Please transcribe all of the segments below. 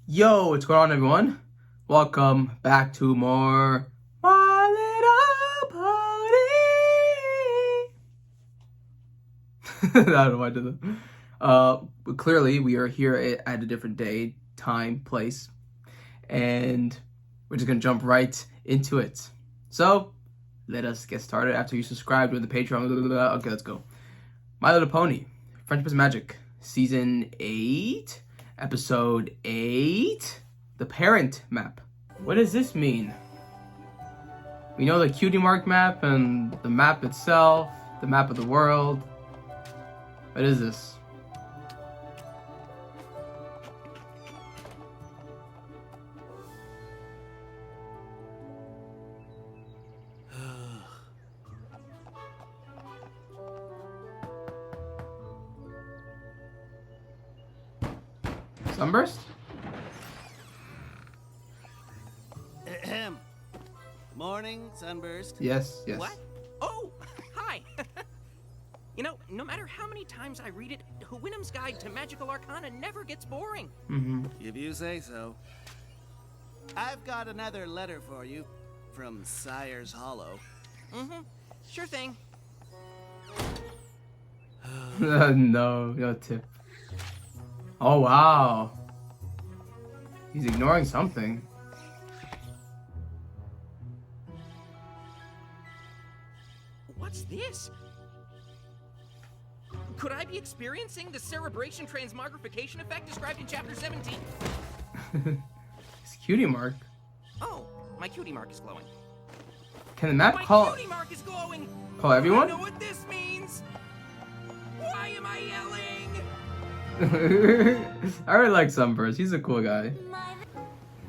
Yo, what's going on, everyone? Welcome back to more My Little Pony. I don't know why I did that. But clearly, we are here at a different day, time, place, and we're just gonna jump right into it. So, let us get started. After you subscribe to the Patreon, okay, let's go. My Little Pony, Friendship is Magic, Season 8. Episode 8, the parent map. What does this mean? We know the cutie mark map and the map itself, the map of the world. What is this? Sunburst? Ahem. Morning, Sunburst. Yes. What? Oh, hi. No matter how many times I read it, Hwinam's Guide to Magical Arcana never gets boring. If you say so. I've got another letter for you from Sire's Hollow. Sure thing. No tip. Oh, wow. He's ignoring something. What's this? Could I be experiencing the cerebration transmogrification effect described in Chapter 17? It's cutie mark. Oh, my cutie mark is glowing. Can the map My call cutie mark is glowing! I everyone? know what this means! Why am I yelling? I really like Sunburst. He's a cool guy.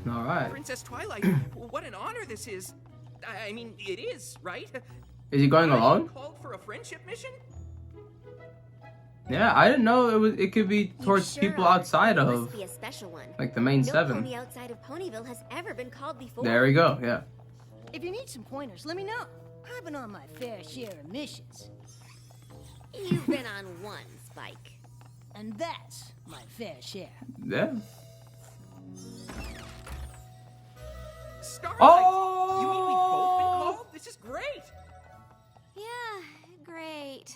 Alright. Princess Twilight, what an honor this is. I mean, it is, right? Is he going alone? Called for a friendship mission? Yeah, I didn't know it could be towards sure people are. outside It of, must be a special one. like, the main No 7. pony outside of Ponyville has ever been called before. There we go, yeah. If you need some pointers, let me know. I've been on my fair share of missions. You've been on one, Spike. And that's my fair share. Yeah. Starlight! Oh! You mean we've both been called? This is great! Yeah, great.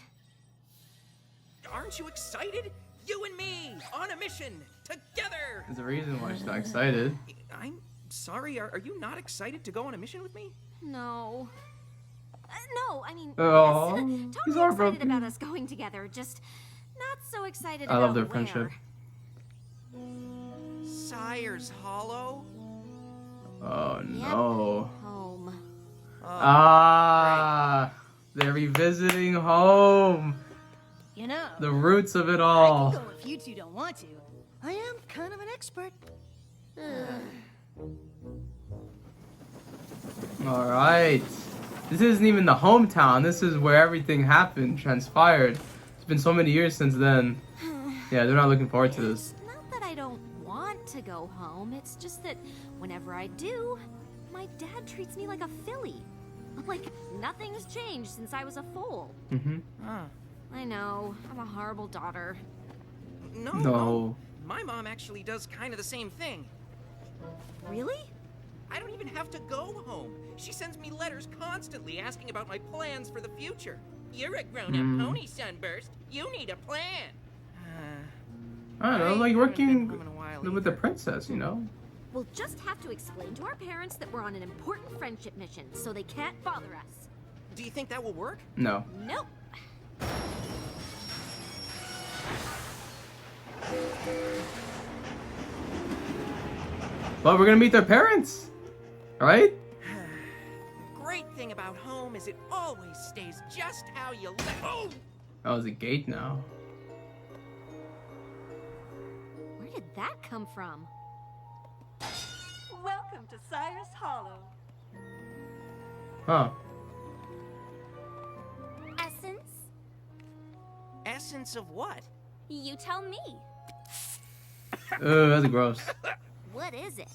Aren't you excited? You and me, on a mission, together! There's a reason why she's not excited. I'm sorry, are you not excited to go on a mission with me? No. No, I mean, Oh, yes. he's Totally heartbroken. excited about us going together, just not so excited I about love their where. friendship. Sire's Hollow? Oh Yep. no. Home. Ah, they're revisiting home. You know, The roots of it I all. can go if you two don't want to. I am kind of an expert. Alright. This isn't even the hometown. This is where everything happened, transpired. It's been so many years since then. Yeah, they're not looking forward to this. It's not that I don't want to go home, it's just that whenever I do, my dad treats me like a filly. Like, nothing's changed since I was a foal. I know, I'm a horrible daughter. No. My mom actually does kind of the same thing. Really? I don't even have to go home. She sends me letters constantly asking about my plans for the future. You're a grown-up pony, Sunburst. You need a plan. I don't know, like haven't working been home in a while with the either. princess, you know? We'll just have to explain to our parents that we're on an important friendship mission, so they can't bother us. Do you think that will work? No. Nope. But we're gonna meet their parents, right? Great thing about home is it always stays just how you left. Oh! Oh, there's a gate now. Where did that come from? Welcome to Sire's Hollow. Huh. Essence? Essence of what? You tell me. Ugh, that's gross. What is it?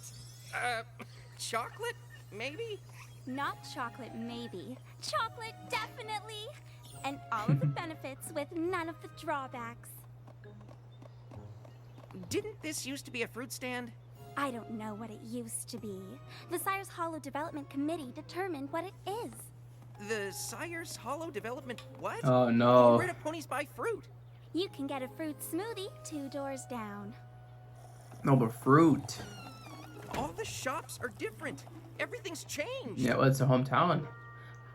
Chocolate? Maybe? Not chocolate, maybe. Chocolate, definitely. And all of the benefits with none of the drawbacks. Didn't this used to be a fruit stand? I don't know what it used to be. The Sire's Hollow Development Committee determined what it is. The Sire's Hollow Development what? Oh no. Where do ponies buy fruit? You can get a fruit smoothie 2 doors down. No, but fruit. All the shops are different. Everything's changed. Yeah, well, it's a hometown.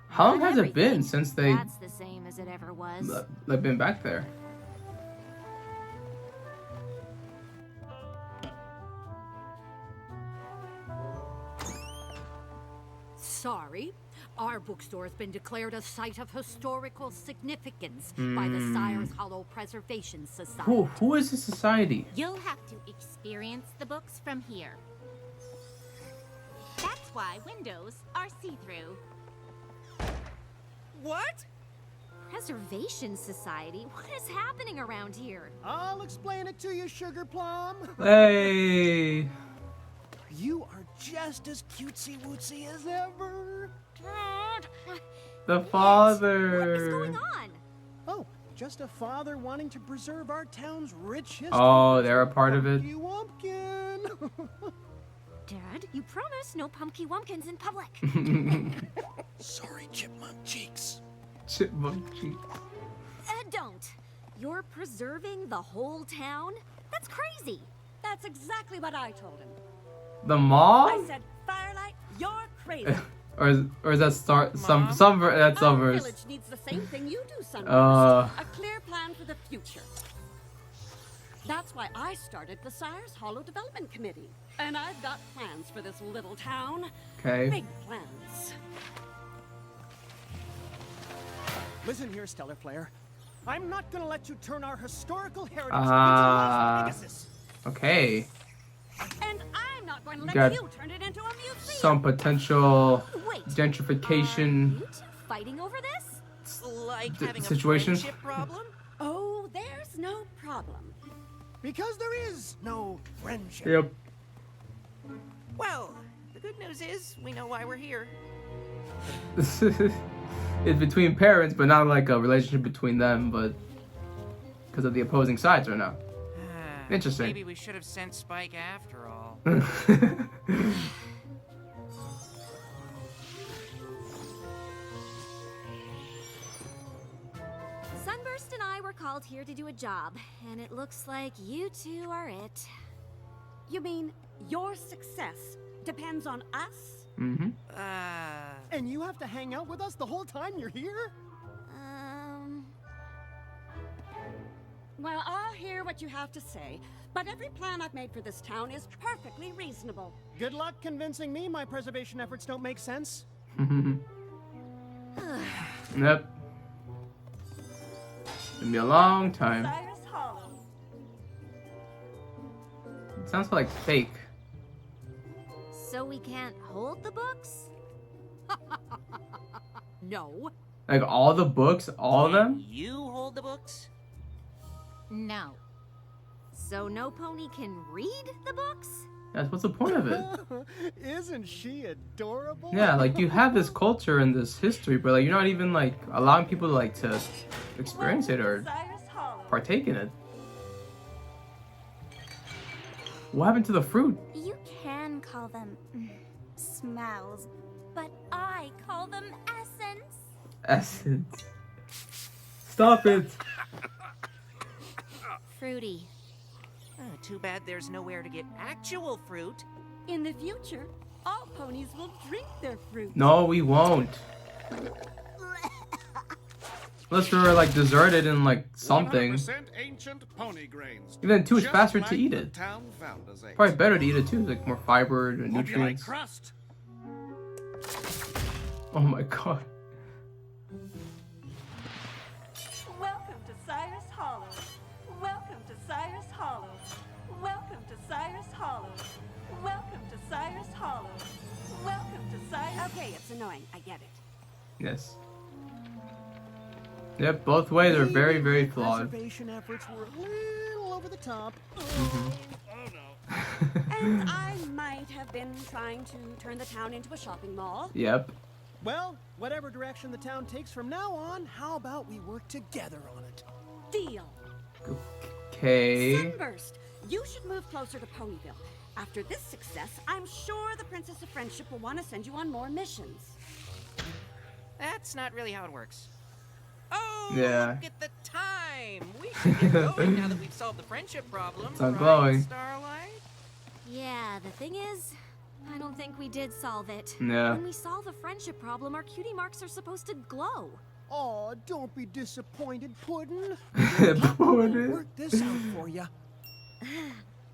How long has it been since That's the same as it ever was. they've been back there? Sorry, our bookstore has been declared a site of historical significance by the Sire's Hollow Preservation Society. Who is this society? You'll have to experience the books from here. That's why windows are see-through. What? Preservation Society? What is happening around here? I'll explain it to you, Sugar Plum. Hey. You are just as cutesy-wootsy as ever. Dad! The father. What is going on? Oh, just a father wanting to preserve our town's rich history. Oh, they're a part of it. You wumpkin. Dad, you promised no pumpkin wumpkins in public. Sorry, chipmunk cheeks. Chipmunk cheeks. Don't. You're preserving the whole town? That's crazy. That's exactly what I told him. The mall? I said, Firelight, you're crazy. or is that that's Our Sunburst? village needs the same thing you do, Sunburst. A clear plan for the future. That's why I started the Sire's Hollow Development Committee. And I've got plans for this little town. Okay. Big plans. Listen here, Stellar Flare. I'm not gonna let you turn our historical heritage into Las Pegasus. Okay. And I'm not going to Got let you turn it into a museum. Some potential Wait. gentrification. You two fighting over this? Like having situation? a friendship problem? Oh, there's no problem. Because there is no friendship. Yep. Well, the good news is we know why we're here. It's between parents, but not like a relationship between them, but because of the opposing sides right now. Interesting. Maybe we should have sent Spike after all. Sunburst and I were called here to do a job, and it looks like you two are it. You mean your success depends on us? Mm-hmm. And you have to hang out with us the whole time you're here? Well, I'll hear what you have to say, but every plan I've made for this town is perfectly reasonable. Good luck convincing me my preservation efforts don't make sense. Yep. It'll be a long time. Sire's Hollow. It sounds like fake. So we can't hold the books? No. Like all the books, all of them? You hold the books? No. So no pony can read the books? Yes, what's the point of it? Isn't she adorable? Yeah, like you have this culture and this history, but like you're not even like allowing people to like to experience it or Sire's Hollow. partake in it. What happened to the fruit? You can call them smells, but I call them essence. Essence. Stop it. Fruity. Too bad there's nowhere to get actual fruit. In the future, all ponies will drink their fruit. No, we won't. Unless we were like deserted in like something. 100% ancient pony grains. Even too, it's Just faster like to eat the it. town founders ate. Probably better to eat it too, like more fiber and Hope you like nutrients. crust. Oh my god. Welcome to Sire's Hollow. Welcome to Sire's Hollow. Welcome to Sire's Hollow. Welcome to Sire's Hollow. Welcome to Sire's... Okay, it's annoying. I get it. Yes. Yep, both ways are very, very My flawed. preservation efforts were a little over the top. Oh no. And I might have been trying to turn the town into a shopping mall. Yep. Well, whatever direction the town takes from now on, how about we work together on it? Deal. Okay. Sunburst, you should move closer to Ponyville. After this success, I'm sure the Princess of Friendship will want to send you on more missions. That's not really how it works. Oh, Yeah. look at the time! We should get going now that we've solved the friendship problem, It's not right, glowing. Starlight? Yeah, the thing is, I don't think we did solve it. Yeah. When we solve the friendship problem, our cutie marks are supposed to glow. Oh, don't be disappointed, Puddin'. Puddin'. Work this out for you.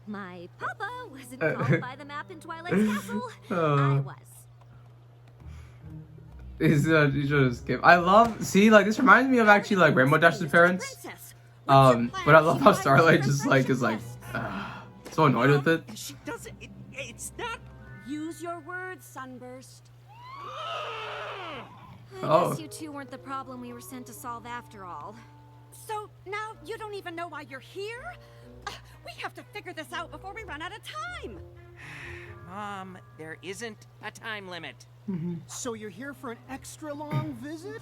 My papa wasn't called by the map in Twilight's castle. Oh. I was. You should have skipped. I love, see, like, this reminds me of actually, like, Rainbow Dash's parents. But I love how Starlight just, like, is, like, so annoyed with it. She doesn't. It's not. Use your words, Sunburst. I guess you two weren't the problem we were sent to solve after all. So now you don't even know why you're here? We have to figure this out before we run out of time. Mom, there isn't a time limit. So you're here for an extra long visit?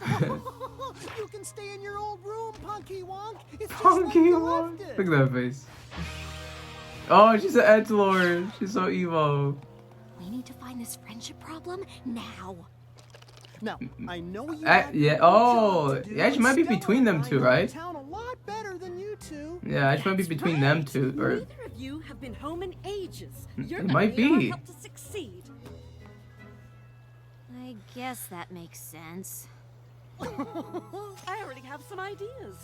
You can stay in your old room, Punky Wonk. It's just like Punky you Wonk. left it. Look at that face. Oh, she's an edgelord. She's so evil. We need to find this friendship problem now. Now, I know you Yeah. Oh, yeah. She might be between them two, right? Town a lot better than you two. Yeah, she might be between them two, or Neither of you have been home in ages. You're it gonna might need our be. help to succeed. I guess that makes sense. I already have some ideas.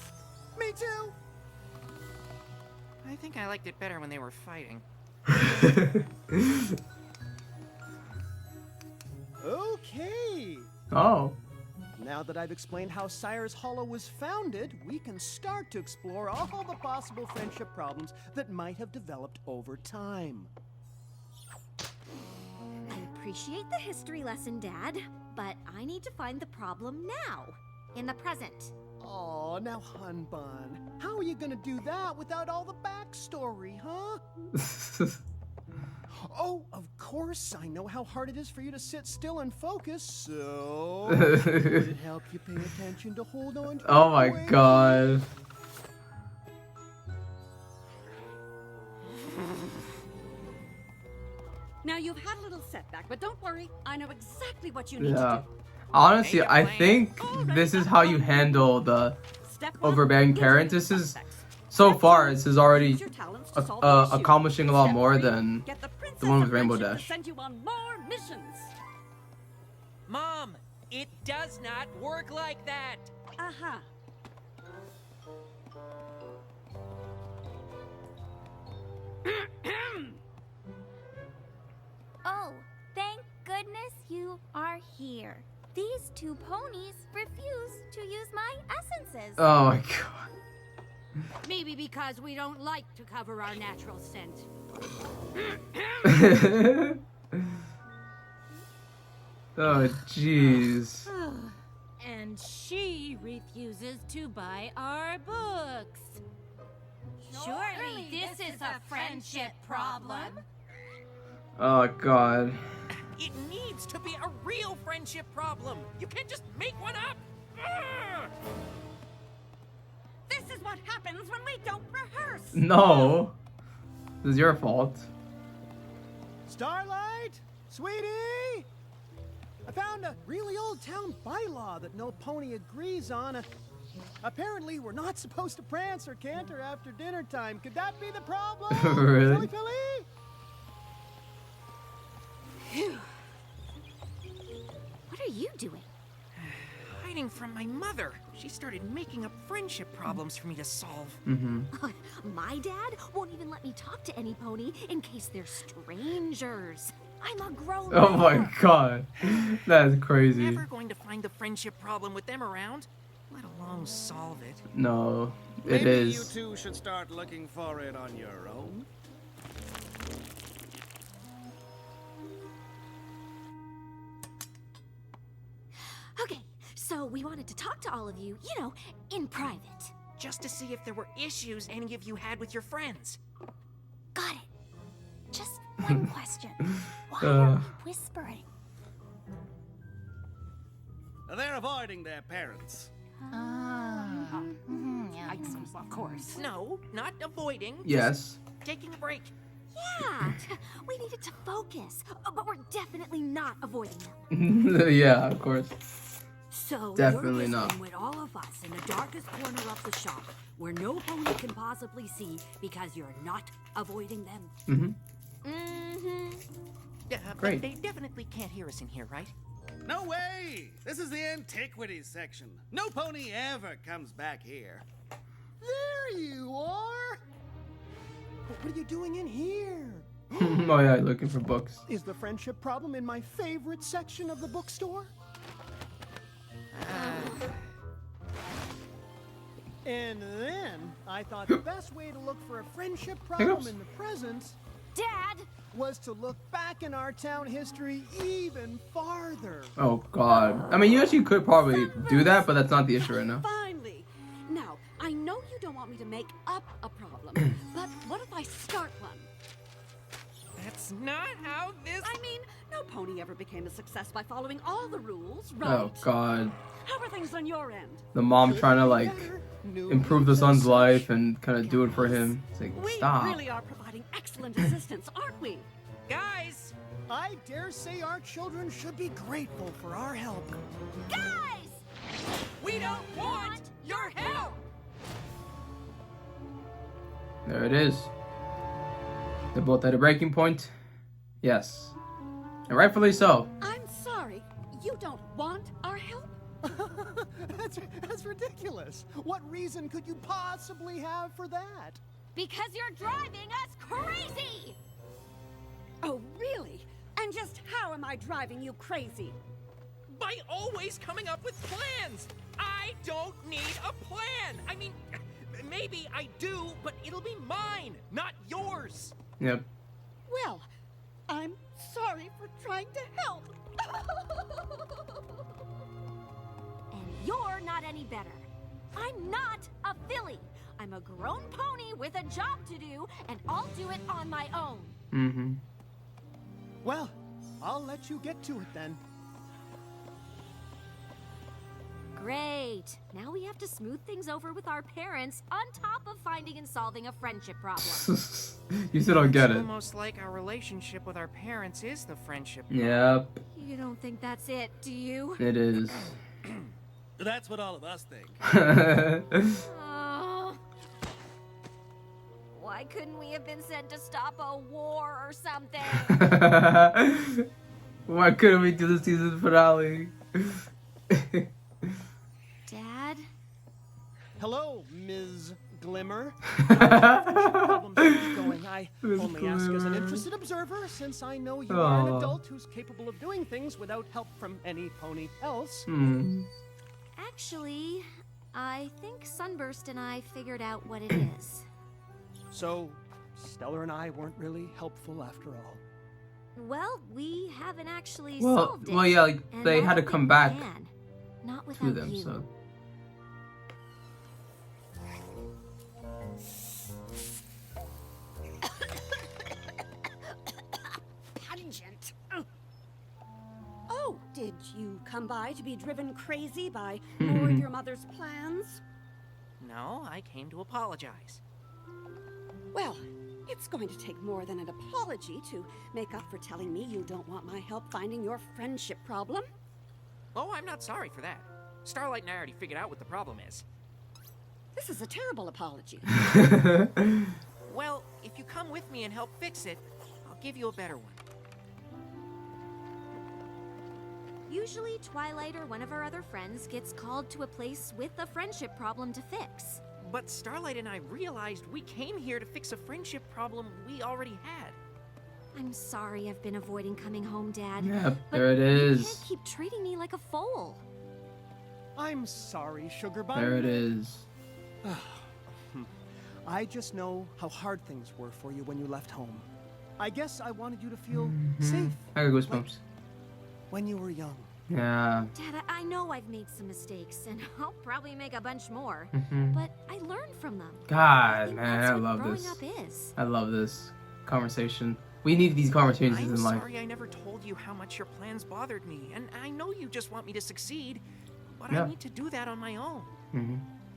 Me too. I think I liked it better when they were fighting. Okay. Oh. Now that I've explained how Sire's Hollow was founded, we can start to explore all the possible friendship problems that might have developed over time. I appreciate the history lesson, Dad, but I need to find the problem now, in the present. Oh, now, Hun Bun, how are you gonna do that without all the backstory, huh? Oh, of course, I know how hard it is for you to sit still and focus, so would it help you pay attention to hold on to Oh your my way? god. Now you've had a little setback, but don't worry. I know exactly what you need Yeah. to do. Honestly, I think this is how you handle the Step one, overbearing parents. This is, so far, this is already use your talents to solve the issue. accomplishing a lot Step more three, than get the Princess the one with of Rainbow Friendship Dash. to send you on more missions. Mom, it does not work like that. Uh-huh. Oh, thank goodness you are here. These two ponies refuse to use my essences. Oh my god. Maybe because we don't like to cover our natural scent. Oh jeez. And she refuses to buy our books. Surely this is a friendship problem. Oh god. It needs to be a real friendship problem. You can't just make one up. Ugh! This is what happens when we don't rehearse. No. This is your fault. Starlight? Sweetie? I found a really old town bylaw that no pony agrees on. Apparently, we're not supposed to prance or canter after dinner time. Could that be the problem? Really? Silly Philly? What are you doing? Hiding from my mother. She started making up friendship problems for me to solve. My dad won't even let me talk to any pony in case they're strangers. I'm a grown Oh my man. god. That's crazy. Never going to find the friendship problem with them around, let alone solve it. No, it Maybe is. you two should start looking for it on your own. Okay, so we wanted to talk to all of you, you know, in private. Just to see if there were issues any of you had with your friends. Got it. Just one question. Why Uh. are we whispering? They're avoiding their parents. Of course. No, not avoiding. Yes. Taking a break. Yeah, we needed to focus, but we're definitely not avoiding them. Yeah, of course. So Definitely you're not. visiting with all of us in the darkest corner of the shop, where no pony can possibly see because you're not avoiding them. Great. But they definitely can't hear us in here, right? No way! This is the antiquities section. No pony ever comes back here. There you are! But what are you doing in here? Oh yeah, looking for books. Is the friendship problem in my favorite section of the bookstore? And then I thought the best way to look for a friendship problem in the present, Dad! was to look back in our town history even farther. Oh god. I mean, you actually could probably do that, but that's not the issue right now. Finally. Now, I know you don't want me to make up a problem, but what if I start one? That's not how this... I mean, no pony ever became a success by following all the rules, right? Oh god. How are things on your end? The mom trying to like improve the son's life and kind of do it for him. It's like, We stop. really are providing excellent assistance, aren't we? Guys! I dare say our children should be grateful for our help. Guys! We don't want your help! There it is. They're both at a breaking point. Yes. And rightfully so. I'm sorry. You don't want our help? That's ridiculous. What reason could you possibly have for that? Because you're driving us crazy! Oh, really? And just how am I driving you crazy? By always coming up with plans! I don't need a plan! I mean, maybe I do, but it'll be mine, not yours! Yep. Well, I'm sorry for trying to help. And you're not any better. I'm not a filly. I'm a grown pony with a job to do, and I'll do it on my own. Mm-hmm. Well, I'll let you get to it then. Great. Now we have to smooth things over with our parents on top of finding and solving a friendship problem. You still don't get It's it. almost like our relationship with our parents is the friendship. Yep. You don't think that's it, do you? It is. That's what all of us think. Oh. Why couldn't we have been sent to stop a war or something? Why couldn't we do the season finale? Dad? Hello, Ms. Glimmer. Problems going. I Ms. only ask as an Glimmer. interested observer, since I know you are an Aw. adult who's capable of doing things without help from any pony else. Actually, I think Sunburst and I figured out what it is. So, Stellar and I weren't really helpful after all. Well, we haven't actually Well, solved it. yeah, like and they I had to don't come think we back can. Not to without them, you. so. Pungent. Oh, did you come by to be driven crazy by more of your mother's plans? No, I came to apologize. Well, it's going to take more than an apology to make up for telling me you don't want my help finding your friendship problem. Oh, I'm not sorry for that. Starlight and I already figured out what the problem is. This is a terrible apology. Well, if you come with me and help fix it, I'll give you a better one. Usually, Twilight or one of our other friends gets called to a place with a friendship problem to fix. But Starlight and I realized we came here to fix a friendship problem we already had. I'm sorry I've been avoiding coming home, Dad. Yep, but there it You is. can't keep treating me like a foal. I'm sorry, Sugar Bun. There it is. I just know how hard things were for you when you left home. I guess I wanted you to feel safe I got goosebumps. when you were young. Yeah. Dad, I know I've made some mistakes, and I'll probably make a bunch more. But I learned from them. I God, think man, that's I what love growing this. up is. I love this conversation. We need these conversations I'm in life. sorry I never told you how much your plans bothered me, and I know you just want me to succeed, but Yeah. I need to do that on my own.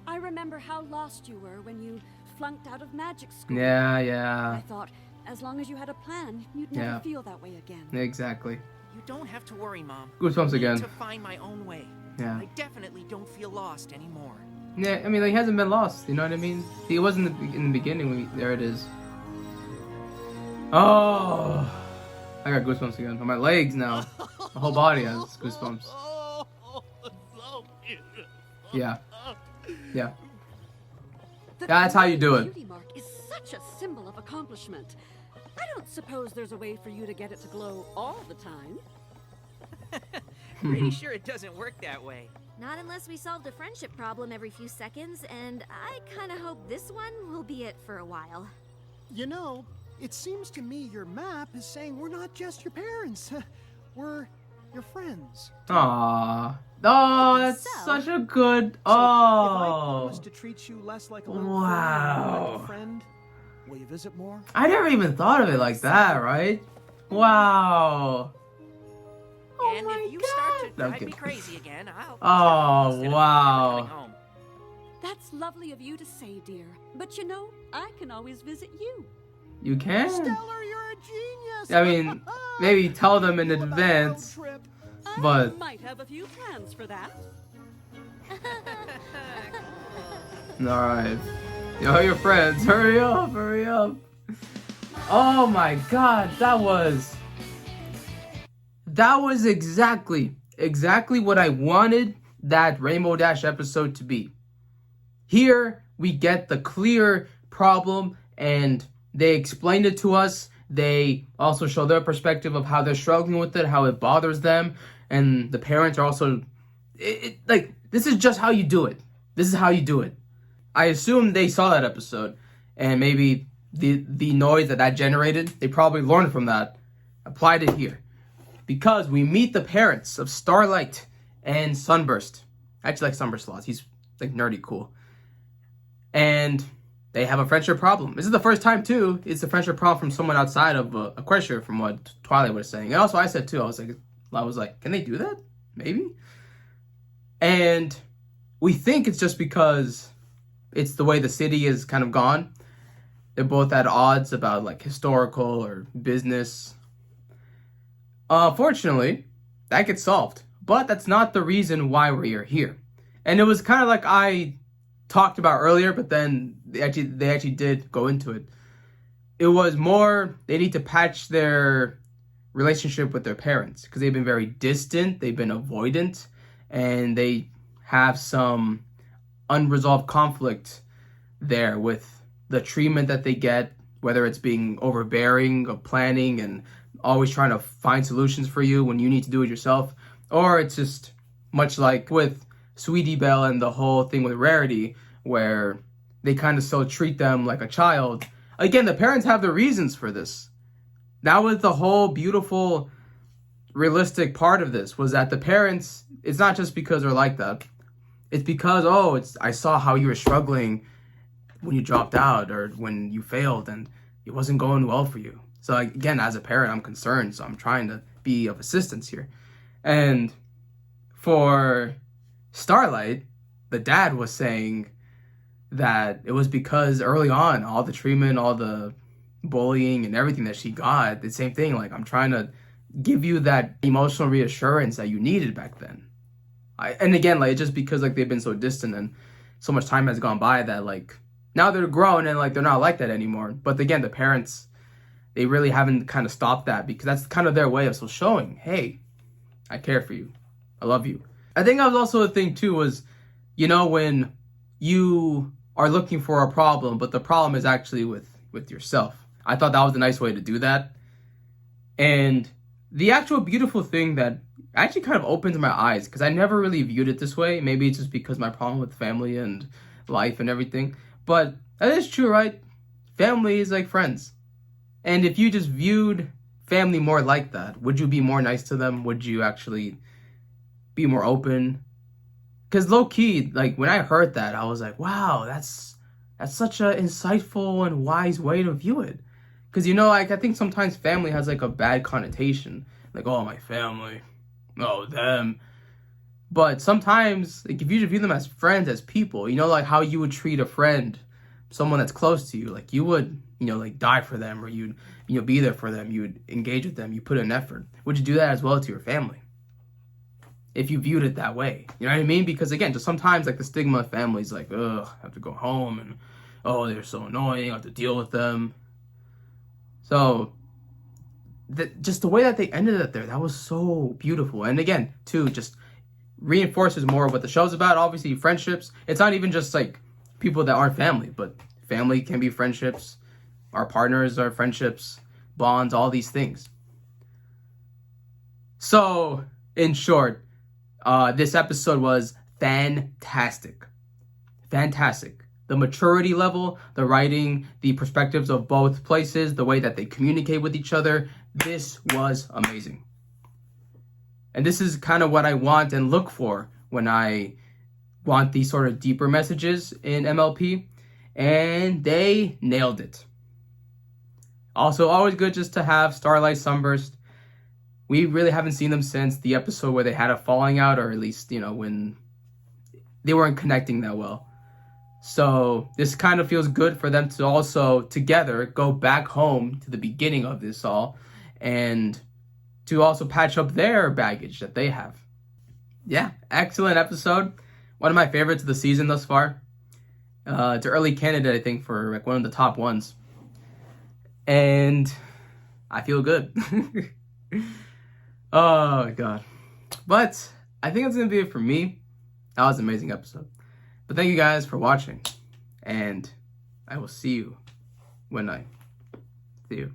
I remember how lost you were when you flunked out of magic school. Yeah, I yeah. thought As long as you had a plan, you'd never feel that way again. Exactly. You don't have to worry, Mom. Goosebumps I again. need to find my own way. Yeah. I definitely don't feel lost anymore. Yeah, I mean, like, he hasn't been lost, you know what I mean? He wasn't in the beginning. There it is. Oh, I got goosebumps again on my legs now. My whole body has goosebumps. Yeah. Yeah. That's how you do it. Beauty mark is such a symbol of accomplishment. I don't suppose there's a way for you to get it to glow all the time. Pretty sure it doesn't work that way. Not unless we solved a friendship problem every few seconds, and I kind of hope this one will be it for a while. You know, it seems to me your map is saying we're not just your parents. We're your friends. Aww. Oh, that's such a good... So, if I Oh. promise to treat you less like a little Wow. like a friend, will you visit more? I never even thought of it like that, right? Wow. And if you start to drive Okay. me crazy again, I'll... Oh, instead of wow. coming home. That's lovely of you to say, dear. But you know, I can always visit you. You can? Stellar, you're a genius. I mean, maybe tell them in advance. But... I might have a few plans for that. Alright. Yo, your friends, hurry up, hurry up. Oh my god, that was exactly what I wanted that Rainbow Dash episode to be. Here, we get the clear problem, and they explained it to us. They also show their perspective of how they're struggling with it, how it bothers them, and the parents are also... like, this is just how you do it. This is how you do it. I assume they saw that episode, and maybe the noise that generated, they probably learned from that, applied it here. Because we meet the parents of Starlight and Sunburst. I actually like Sunburst a lot. He's, like, nerdy cool. And they have a friendship problem. This is the first time, too, it's a friendship problem from someone outside of Equestria, from what Twilight was saying. And also I said, too, I was like, can they do that? Maybe? And we think it's just because it's the way the city is kind of gone. They're both at odds about, like, historical or business. Fortunately, that gets solved. But that's not the reason why we are here. And it was kind of like I talked about earlier, but then they actually did go into it. It was more, they need to patch their relationship with their parents, because they've been very distant, they've been avoidant, and they have some unresolved conflict there with the treatment that they get, whether it's being overbearing or planning and always trying to find solutions for you when you need to do it yourself, or it's just much like with Sweetie Belle and the whole thing with Rarity, where they kind of still treat them like a child. Again, the parents have their reasons for this. That was the whole beautiful, realistic part of this, was that the parents, it's not just because they're like that. It's because, I saw how you were struggling when you dropped out or when you failed and it wasn't going well for you. So again, as a parent, I'm concerned, so I'm trying to be of assistance here. And for Starlight, the dad was saying that it was because early on, all the treatment, all the bullying and everything that she got, the same thing, like, I'm trying to give you that emotional reassurance that you needed back then. And again, like, just because, like, they've been so distant and so much time has gone by that, like, now they're grown and, like, they're not like that anymore. But again, the parents, they really haven't kind of stopped that, because that's kind of their way of still showing, hey, I care for you. I love you. I think that was also a thing, too, was, you know, when you are looking for a problem, but the problem is actually with yourself. I thought that was a nice way to do that. And the actual beautiful thing that actually kind of opened my eyes, because I never really viewed it this way. Maybe it's just because my problem with family and life and everything. But that is true, right? Family is like friends. And if you just viewed family more like that, would you be more nice to them? Would you actually be more open? Because low-key, like, when I heard that, I was like, wow, that's such an insightful and wise way to view it. Because, you know, like, I think sometimes family has, like, a bad connotation. Like, oh, my family. Oh, them. But sometimes, like, if you just view them as friends, as people, you know, like how you would treat a friend, someone that's close to you, like, you would like die for them, or you'd, be there for them, you'd engage with them, you put in effort. Would you do that as well to your family? If you viewed it that way, you know what I mean? Because again, just sometimes like the stigma of families, like, ugh, I have to go home, and oh, they're so annoying, I have to deal with them. So just the way that they ended it there, that was so beautiful. And again, too, just reinforces more of what the show's about. Obviously, friendships. It's not even just like people that aren't family, but family can be friendships. Our partners are friendships, bonds, all these things. So, in short, this episode was fantastic. Fantastic. The maturity level, the writing, the perspectives of both places, the way that they communicate with each other, this was amazing. And this is kind of what I want and look for when I want these sort of deeper messages in MLP. And they nailed it. Also, always good just to have Starlight, Sunburst. We really haven't seen them since the episode where they had a falling out, or at least, when they weren't connecting that well. So this kind of feels good for them to also together go back home to the beginning of this all and to also patch up their baggage that they have. Yeah, excellent episode. One of my favorites of the season thus far. It's an early candidate, I think, for like one of the top ones. And I feel good. Oh my god. But I think that's going to be it for me. That was an amazing episode. But thank you guys for watching. And I will see you when I see you.